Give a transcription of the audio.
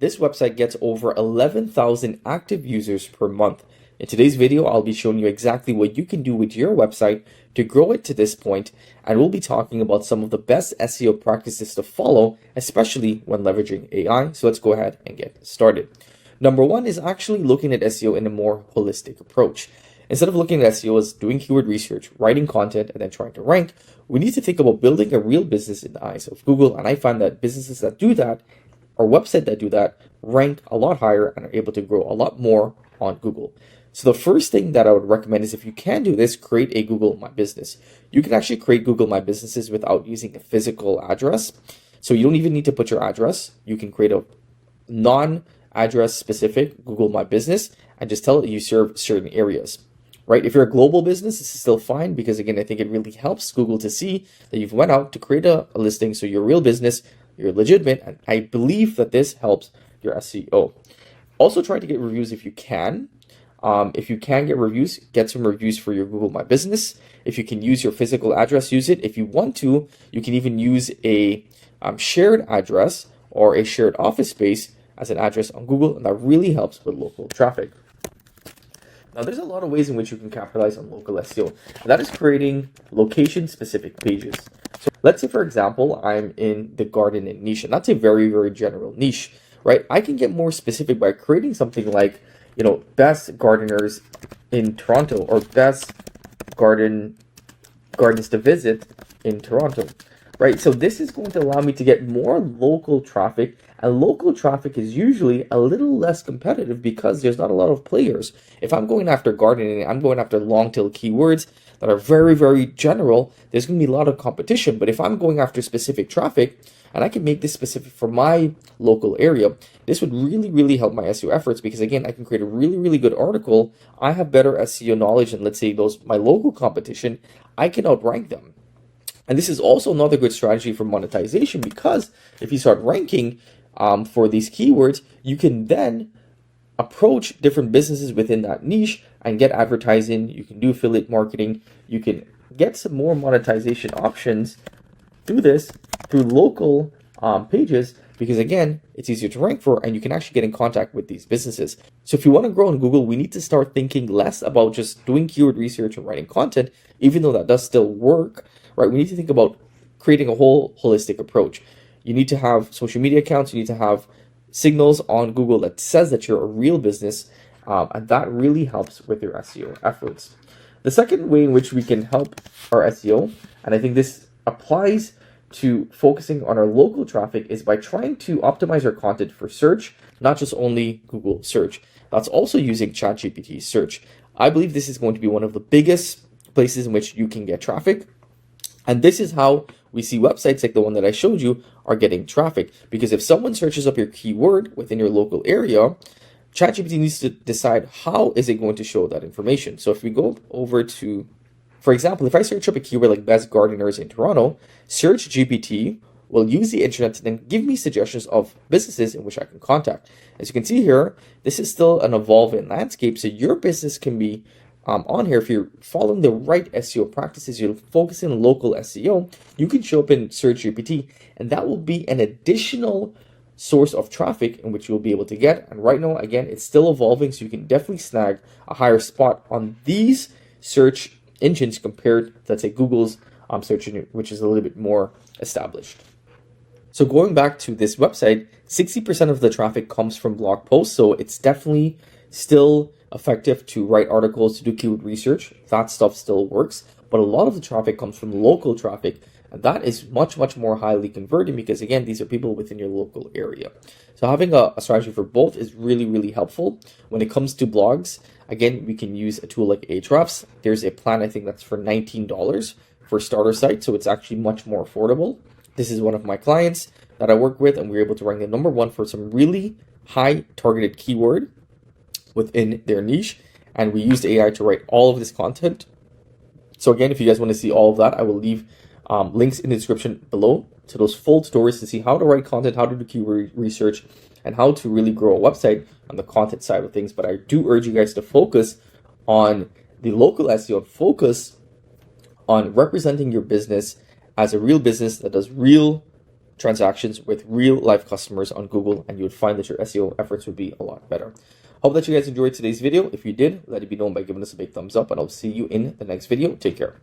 This website gets over 11,000 active users per month. In today's video, I'll be showing you exactly what you can do with your website to grow it to this point, and we'll be talking about some of the best SEO practices to follow, especially when leveraging AI. So let's go ahead and get started. Number one is actually looking at SEO in a more holistic approach. Instead of looking at SEO as doing keyword research, writing content, and then trying to rank, we need to think about building a real business in the eyes of Google. And I find that businesses that do that, or websites that do that, rank a lot higher and are able to grow a lot more on Google. So the first thing that I would recommend is, if you can do this, create a Google My Business. You can actually create Google My Businesses without using a physical address. So you don't even need to put your address. You can create a non-address specific Google My Business and just tell it you serve certain areas. Right? If you're a global business, this is still fine, because again, I think it really helps Google to see that you've went out to create a listing. So you're a real business, you're legitimate, and I believe that this helps your SEO. Also, try to get reviews if you can. If you can get reviews, get some reviews for your Google My Business. If you can use your physical address, use it. If you want to, you can even use a shared address or a shared office space as an address on Google, and that really helps with local traffic. Now, there's a lot of ways in which you can capitalize on local SEO, and that is creating location-specific pages. So let's say, for example, I'm in the gardening niche, and that's a very, very general niche, right? I can get more specific by creating something like, best gardeners in Toronto, or best gardens to visit in Toronto, right? So this is going to allow me to get more local traffic, and local traffic is usually a little less competitive because there's not a lot of players. If I'm going after gardening, I'm going after long tail keywords that are very, very general, there's going to be a lot of competition. But if I'm going after specific traffic, and I can make this specific for my local area, this would really, really help my SEO efforts, because again, I can create a really, really good article. I have better SEO knowledge than, let's say, my local competition. I can outrank them. And this is also another good strategy for monetization, because if you start ranking for these keywords, you can then approach different businesses within that niche and get advertising. You can do affiliate marketing. You can get some more monetization options through local pages, because again, it's easier to rank for, and you can actually get in contact with these businesses. So if you want to grow on Google, we need to start thinking less about just doing keyword research and writing content, even though that does still work, right? We need to think about creating a whole holistic approach. You need to have social media accounts. You need to have signals on Google that says that you're a real business, and that really helps with your SEO efforts. The second way in which we can help our SEO, and I think this applies to focusing on our local traffic, is by trying to optimize our content for search, not just only Google search. That's also using ChatGPT search. I believe this is going to be one of the biggest places in which you can get traffic. And this is how we see websites like the one that I showed you are getting traffic. Because if someone searches up your keyword within your local area, ChatGPT needs to decide how is it going to show that information. So if we go over to, for example, if I search up a keyword like best gardeners in Toronto, Search GPT will use the internet to then give me suggestions of businesses in which I can contact. As you can see here, this is still an evolving landscape, so your business can be on here. If you're following the right SEO practices, you're focusing on local SEO, you can show up in Search GPT, and that will be an additional source of traffic in which you'll be able to get. And right now, again, it's still evolving, so you can definitely snag a higher spot on these search engines compared to, let's say, Google's search engine, which is a little bit more established. So going back to this website, 60% of the traffic comes from blog posts, so it's definitely still effective to write articles, to do keyword research. That stuff still works, but a lot of the traffic comes from local traffic, and that is much, much more highly converting, because again, these are people within your local area. So having a strategy for both is really, really helpful. When it comes to blogs, again, we can use a tool like Ahrefs. There's a plan, I think that's for $19 for starter site, so it's actually much more affordable. This is one of my clients that I work with, and we were able to rank the number one for some really high targeted keyword within their niche, and we used AI to write all of this content. So again, if you guys want to see all of that, I will leave links in the description below to those full tutorials to see how to write content, how to do keyword research, and how to really grow a website on the content side of things. But I do urge you guys to focus on the local SEO, focus on representing your business as a real business that does real transactions with real life customers on Google, and you would find that your SEO efforts would be a lot better. Hope that you guys enjoyed today's video. If you did, let it be known by giving us a big thumbs up, and I'll see you in the next video. Take care.